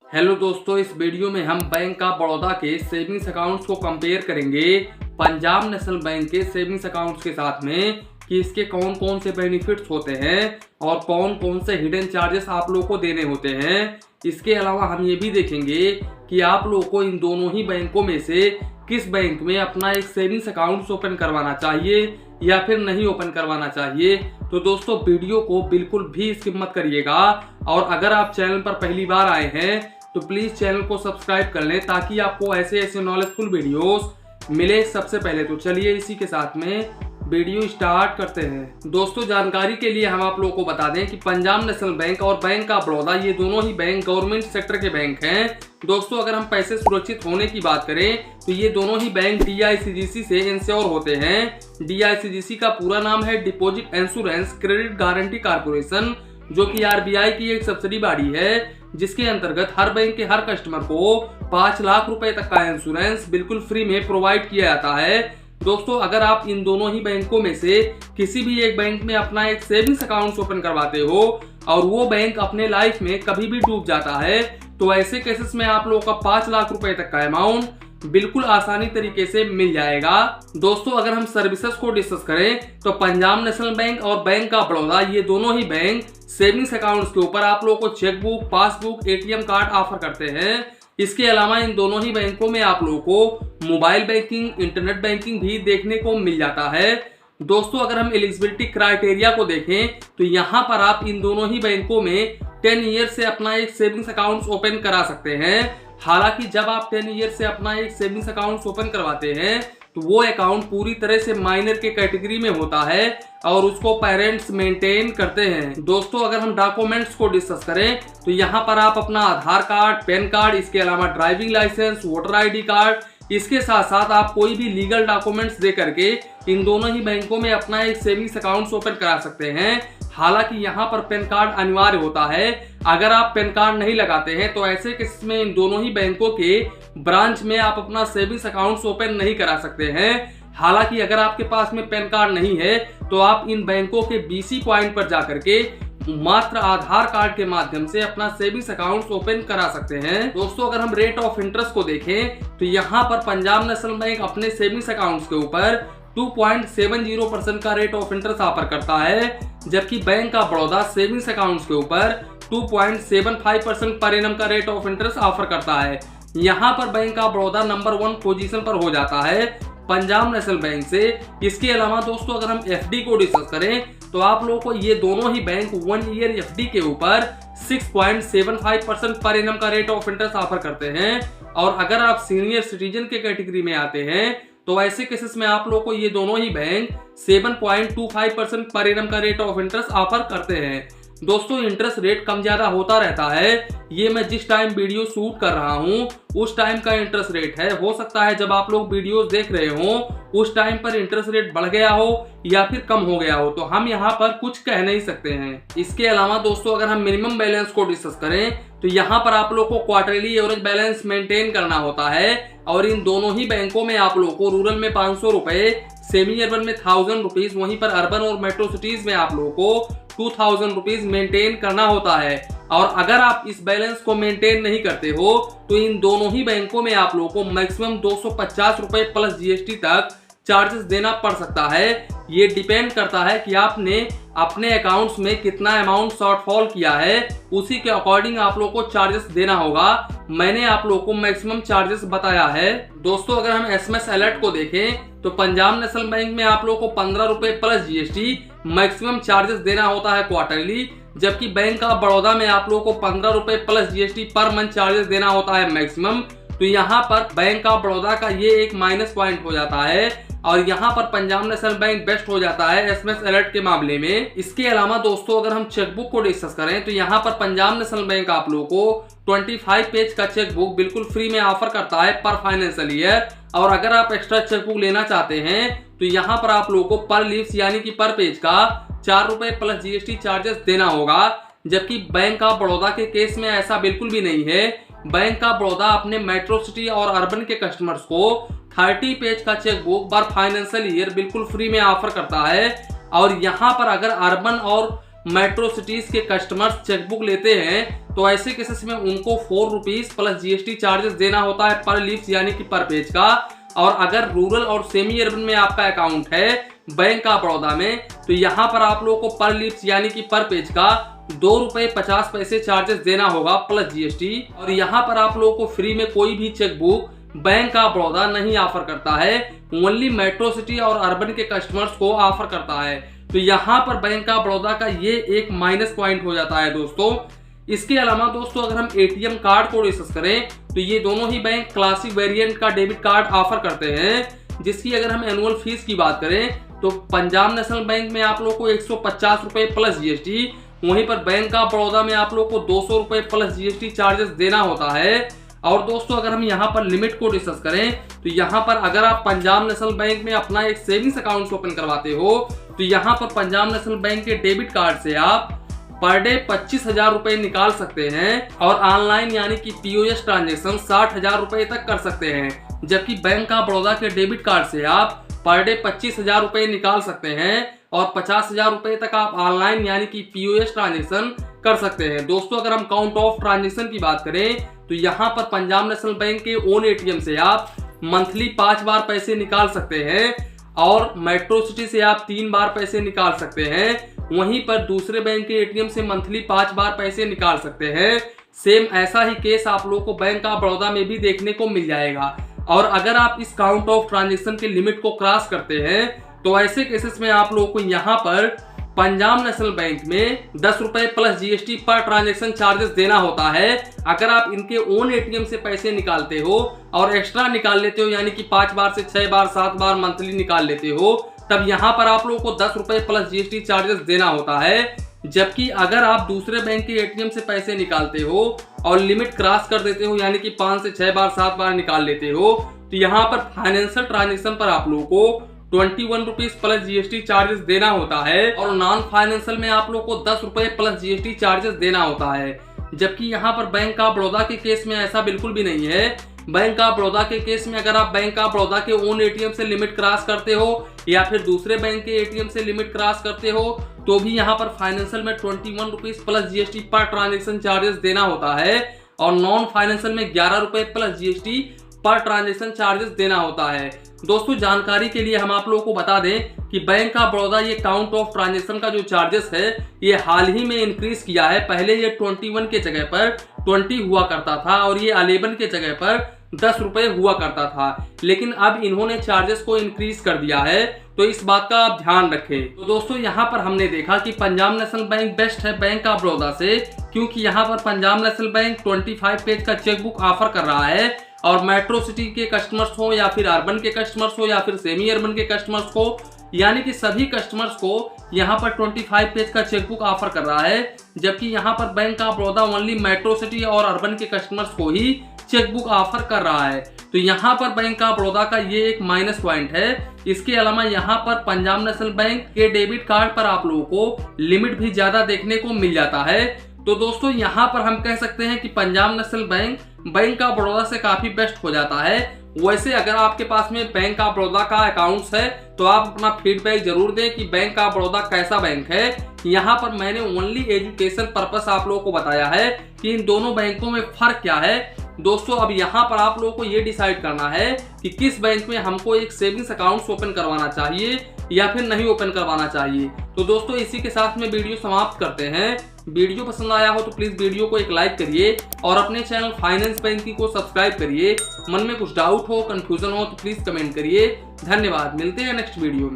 Hello दोस्तों, इस video में हम बैंक ऑफ बड़ौदा के सेविंग्स अकाउंट्स को कंपेयर करेंगे पंजाब नेशनल बैंक के सेविंग्स अकाउंट्स के साथ में कि इसके कौन कौन से बेनिफिट्स होते हैं और कौन कौन से हिडन चार्जेस आप लोगों को देने होते हैं। इसके अलावा हम ये भी देखेंगे कि आप लोगों को इन दोनों ही बैंकों में से किस बैंक में अपना एक सेविंग्स अकाउंट ओपन करवाना चाहिए या फिर नहीं ओपन करवाना चाहिए। तो दोस्तों, वीडियो को बिल्कुल भी स्किप मत करिएगा और अगर आप चैनल पर पहली बार आए हैं तो प्लीज चैनल को सब्सक्राइब कर लें ताकि आपको ऐसे नॉलेजफुल वीडियोस मिले सबसे पहले। तो चलिए इसी के साथ में वीडियो स्टार्ट करते हैं। दोस्तों, जानकारी के लिए हम आप लोगों को बता दें कि पंजाब नेशनल बैंक और बैंक ऑफ बड़ौदा ये दोनों ही बैंक गवर्नमेंट सेक्टर के बैंक हैं। दोस्तों, अगर हम पैसे सुरक्षित होने की बात करें तो ये दोनों ही बैंक DICGC से इंश्योर होते हैं। DICGC का पूरा नाम है deposit insurance credit guarantee corporation, जो कि RBI की एक सब्सिडी बॉडी है जिसके अंतर्गत हर बैंक के हर कस्टमर को 5 लाख रुपए तक का इंश्योरेंस बिल्कुल फ्री में प्रोवाइड किया जाता है। दोस्तों, अगर आप इन दोनों ही बैंकों में से किसी भी एक बैंक में अपना एक सेविंग्स अकाउंट ओपन करवाते हो और वो बैंक अपने लाइफ में कभी भी डूब जाता है तो ऐसे केसेस में आप लोगों का 5 लाख रुपए तक का अमाउंट बिल्कुल आसानी तरीके से मिल जाएगा। दोस्तों, अगर हम सर्विसेज को डिस्कस करें तो पंजाब नेशनल बैंक और बैंक ऑफ बड़ौदा ये दोनों ही बैंक सेविंग्स अकाउंट्स के ऊपर आप लोगों को chequebook, passbook, ATM card offer करते हैं। इसके अलावा इन दोनों ही बैंकों में आप लोगों को मोबाइल बैंकिंग, इंटरनेट बैंकिंग भी देखने को मिल जाता है। दोस्तों, अगर हम एलिजिबिलिटी क्राइटेरिया को देखें तो यहाँ पर आप इन दोनों ही बैंकों में 10 ईयर से अपना एक सेविंग्स अकाउंट ओपन करा सकते हैं। हालांकि जब आप 10 ईयर से अपना एक सेविंग्स अकाउंट ओपन करवाते हैं तो वो अकाउंट पूरी तरह से माइनर के कैटेगरी में होता है और उसको पेरेंट्स मेंटेन करते हैं। दोस्तों, अगर हम डॉक्यूमेंट्स को डिस्कस करें तो यहाँ पर आप अपना आधार कार्ड, पैन कार्ड, इसके अलावा driving licence, voter ID card, इसके साथ साथ आप कोई भी लीगल डॉक्यूमेंट्स दे करके इन दोनों ही बैंकों में अपना एक सेविंग्स अकाउंट ओपन करा सकते हैं। हालांकि यहाँ पर पैन कार्ड अनिवार्य होता है। अगर आप पैन कार्ड नहीं लगाते हैं तो ऐसे केस में इन दोनों ही बैंकों के ब्रांच में आप अपना सेविंग्स अकाउंट ओपन नहीं करा सकते हैं। हालांकि अगर आपके पास में पैन कार्ड नहीं है तो आप इन बैंकों के BC पॉइंट पर जाकर के मात्र आधार कार्ड के माध्यम से अपना सेविंग्स अकाउंट ओपन करा सकते हैं। दोस्तों, अगर हम रेट ऑफ इंटरेस्ट को देखें तो यहाँ पर पंजाब नेशनल बैंक अपने सेविंग्स अकाउंट्स के ऊपर 2.70% का रेट ऑफ इंटरेस्ट ऑफर करता है, जबकि bank of Baroda savings accounts के ऊपर 2.75% पर एनम का रेट ऑफ इंटरेस्ट ऑफर करता है। यहाँ पर bank of Baroda number 1 position पर हो जाता है पंजाब नेशनल बैंक से। इसके अलावा दोस्तों, अगर हम FD को डिस्कस करें तो आप लोगों को ये दोनों ही बैंक 1 ईयर FD के ऊपर 6.75% पर एनम का रेट ऑफ इंटरेस्ट ऑफर करते हैं। और अगर आप सीनियर सिटीजन के कैटेगरी में आते हैं तो ऐसे केसेस में आप लोगों को ये दोनों ही बैंक 7.25% पर एनम का रेट ऑफ इंटरेस्ट ऑफर करते हैं। दोस्तों, इंटरेस्ट रेट कम ज्यादा होता रहता है। ये मैं जिस टाइम वीडियो शूट कर रहा हूँ उस टाइम का इंटरेस्ट रेट है। हो सकता है जब आप लोग वीडियोस देख रहे हो उस टाइम पर इंटरेस्ट रेट बढ़ गया हो या फिर कम हो गया हो, तो हम यहाँ पर कुछ कह नहीं सकते हैं। इसके अलावा दोस्तों, अगर हम मिनिमम बैलेंस को डिस्कस करें तो यहाँ पर आप लोग को क्वार्टरली एवरेज बैलेंस मेंटेन करना होता है और इन दोनों ही बैंकों में आप लोग को रूरल में 500 रुपए, सेमी अर्बन में 1000 रुपीज, वहीं पर अर्बन और मेट्रो सिटीज में आप लोगों को 2000 रुपीज मेंटेन करना होता है। और अगर आप इस बैलेंस को मेंटेन नहीं करते हो तो इन दोनों ही बैंकों में आप लोगों को मैक्सिमम 250 रुपए प्लस GST तक चार्जेस देना पड़ सकता है। ये डिपेंड करता है कि आपने अपने अकाउंट्स में कितना अमाउंट शॉर्टफॉल किया है, उसी के अकॉर्डिंग आप लोगों को चार्जेस देना होगा। मैंने आप लोगों को मैक्सिमम चार्जेस बताया है। दोस्तों, अगर हम SMS अलर्ट को देखें तो पंजाब नेशनल बैंक में आप लोगों को 15 रुपए प्लस GST मैक्सिमम चार्जेस देना होता है क्वार्टरली, जबकि बैंक ऑफ बड़ौदा में आप लोगों को 15 रुपए plus GST per month charges देना होता है मैक्सिमम। तो यहाँ पर बैंक ऑफ बड़ौदा का ये एक माइनस पॉइंट हो जाता है और यहाँ पर पंजाब नेशनल बैंक बेस्ट हो जाता है SMS अलर्ट के मामले में। इसके अलावा दोस्तों, अगर हम चेकबुक को डिस्कस करें तो यहाँ पर पंजाब नेशनल बैंक आप लोगों को 25 पेज का चेकबुक बिल्कुल फ्री में ऑफर करता है पर फाइनेंशियल ईयर। और अगर आप एक्स्ट्रा चेकबुक लेना चाहते हैं तो यहाँ पर आप लोगों को पर लीव्स यानी कि पर पेज का 4 रुपए प्लस GST चार्जेस देना होगा, जबकि बैंक ऑफ बड़ौदा के केस में ऐसा बिल्कुल भी नहीं है। बैंक ऑफ बड़ौदा अपने मेट्रो सिटी और अर्बन के कस्टमर्स को 30 पेज का चेकबुक पर फाइनेंशियल ईयर बिल्कुल फ्री में ऑफर करता है। और यहाँ पर अगर अर्बन और मेट्रो सिटीज के कस्टमर्स चेकबुक लेते हैं तो ऐसे केसेस में उनको 4 रुपीज प्लस जीएसटी चार्जेस देना होता है पर लीव्स यानी कि पर पेज का। और अगर रूरल और सेमी अर्बन में आपका अकाउंट है बैंक ऑफ बड़ौदा में तो यहाँ पर आप लोगों को पर लीव्स यानी कि पर पेज का 2 रुपए 50 पैसे चार्जेस देना होगा प्लस जीएसटी। और यहाँ पर आप लोगों को फ्री में कोई भी चेकबुक बैंक ऑफ बड़ौदा नहीं ऑफर करता है, ओनली मेट्रो सिटी और अर्बन के कस्टमर्स को ऑफर करता है। तो यहाँ पर बैंक ऑफ बड़ौदा का ये एक माइनस पॉइंट हो जाता है दोस्तों। इसके अलावा दोस्तों अगर हम एटीएम कार्ड को डिस्कस करें तो ये दोनों ही बैंक क्लासिक वेरिएंट का डेबिट कार्ड ऑफर करते हैं, जिसकी अगर हम एनुअल फीस की बात करें तो पंजाब नेशनल बैंक में आप लोग को 150 रुपए प्लस जीएसटी, वहीं पर बैंक ऑफ बड़ौदा में आप लोग को 200 रुपए प्लस जीएसटी चार्जेस देना होता है। और दोस्तों अगर हम यहाँ पर लिमिट को डिस्कस करें तो यहाँ पर अगर आप पंजाब नेशनल बैंक में अपना एक सेविंग्स अकाउंट ओपन करवाते हो तो यहाँ पर पंजाब नेशनल बैंक के डेबिट कार्ड से आप पर डे 25,000 रुपए निकाल सकते हैं और ऑनलाइन यानी कि पीओएस ट्रांजेक्शन 60,000 रुपए तक कर सकते हैं। जबकि बैंक ऑफ बड़ौदा के डेबिट कार्ड से आप पर डे 25,000 रुपए निकाल सकते हैं और 50,000 रुपए तक आप ऑनलाइन यानी कि पीओएस ट्रांजेक्शन कर सकते हैं। दोस्तों अगर हम काउंट ऑफ ट्रांजेक्शन की बात करें तो यहाँ पर पंजाब नेशनल बैंक के ओन एटीएम से आप मंथली 5 बार पैसे निकाल सकते हैं और मेट्रो सिटी से आप 3 बार पैसे निकाल सकते हैं। वहीं पर दूसरे बैंक के एटीएम से मंथली 5 बार पैसे निकाल सकते हैं। सेम ऐसा ही केस आप लोगों को बैंक ऑफ बड़ौदा में भी देखने को मिल जाएगा। और अगर आप इस काउंट ऑफ ट्रांजेक्शन के लिमिट को क्रॉस करते हैं तो ऐसे केसेस में आप लोगों को यहाँ पर पंजाब नेशनल बैंक में 10 रुपए प्लस जीएसटी पर ट्रांजैक्शन चार्जेस देना होता है। अगर आप इनके ओन एटीएम से पैसे निकालते हो और एक्स्ट्रा निकाल लेते हो यानी कि 5 बार से 6 बार 7 बार मंथली निकाल लेते हो तब यहाँ पर आप लोगों को 10 रुपए प्लस जीएसटी चार्जेस देना होता है। जबकि अगर आप दूसरे बैंक के एटीएम से पैसे निकालते हो और लिमिट क्रॉस कर देते हो यानी कि 5 से 6 बार 7 बार निकाल लेते हो तो यहाँ पर फाइनेंशियल ट्रांजेक्शन पर आप लोगों को 21 रुपीज प्लस जीएसटी चार्जेस देना होता है और नॉन फाइनेंशियल में आप लोग को 10 रुपए प्लस जीएसटी चार्जेस देना होता है। जबकि यहाँ पर बैंक ऑफ बड़ौदा के केस में ऐसा बिल्कुल भी नहीं है। बैंक ऑफ बड़ौदा के केस में अगर आप बैंक ऑफ बड़ौदा के ओन एटीएम से लिमिट क्रॉस करते हो या फिर दूसरे बैंक के एटीएम से लिमिट क्रॉस करते हो तो भी यहाँ पर फाइनेंशियल में 21 rupees plus GST per transaction charges देना होता है और नॉन फाइनेंशियल में 11 रुपए plus GST per transaction charges देना होता है। दोस्तों जानकारी के लिए हम आप लोगों को बता दें कि बैंक ऑफ बड़ौदा ये काउंट ऑफ ट्रांजेक्शन का जो चार्जेस है ये हाल ही में इंक्रीज किया है। पहले ये 21 के जगह पर 20 हुआ करता था और ये 11 के जगह पर 10 रुपए हुआ करता था, लेकिन अब इन्होंने चार्जेस को इंक्रीज कर दिया है, तो इस बात का आप ध्यान रखें। तो दोस्तों यहाँ पर हमने देखा कि पंजाब नेशनल बैंक बेस्ट है बैंक ऑफ बड़ौदा से, क्योंकि यहाँ पर पंजाब नेशनल बैंक 25 पेज का चेकबुक ऑफर कर रहा है और मेट्रो सिटी के कस्टमर्स हो या फिर अर्बन के कस्टमर्स हो या फिर सेमी अर्बन के कस्टमर्स को यानी कि सभी कस्टमर्स को यहाँ पर 25 पेज का चेकबुक ऑफर कर रहा है। जबकि यहाँ पर bank of Baroda only metro city और अर्बन के कस्टमर्स को ही चेकबुक ऑफर कर रहा है। तो यहाँ पर बैंक ऑफ बड़ौदा का ये एक माइनस पॉइंट है। इसके अलावा यहाँ पर पंजाब नेशनल बैंक के डेबिट कार्ड पर आप लोगों को लिमिट भी ज्यादा देखने को मिल जाता है। तो दोस्तों यहाँ पर हम कह सकते हैं कि Punjab national bank of Baroda से काफी बेस्ट हो जाता है। वैसे अगर आपके पास में बैंक ऑफ बड़ौदा का अकाउंट्स है तो आप अपना फीडबैक जरूर दें कि बैंक ऑफ बड़ौदा कैसा बैंक है। यहाँ पर मैंने ओनली एजुकेशन पर्पस आप लोगों को बताया है कि इन दोनों बैंकों में फर्क क्या है। दोस्तों अब यहाँ पर आप लोगों को ये डिसाइड करना है कि किस बैंक में हमको एक सेविंग्स अकाउंट ओपन करवाना चाहिए या फिर नहीं ओपन करवाना चाहिए। तो दोस्तों इसी के साथ में वीडियो समाप्त करते हैं। वीडियो पसंद आया हो तो प्लीज वीडियो को एक लाइक करिए और अपने चैनल फाइनेंस बैंकिंग को सब्सक्राइब करिए। मन में कुछ डाउट हो, कंफ्यूजन हो तो प्लीज कमेंट करिए। धन्यवाद, मिलते हैं नेक्स्ट वीडियो में।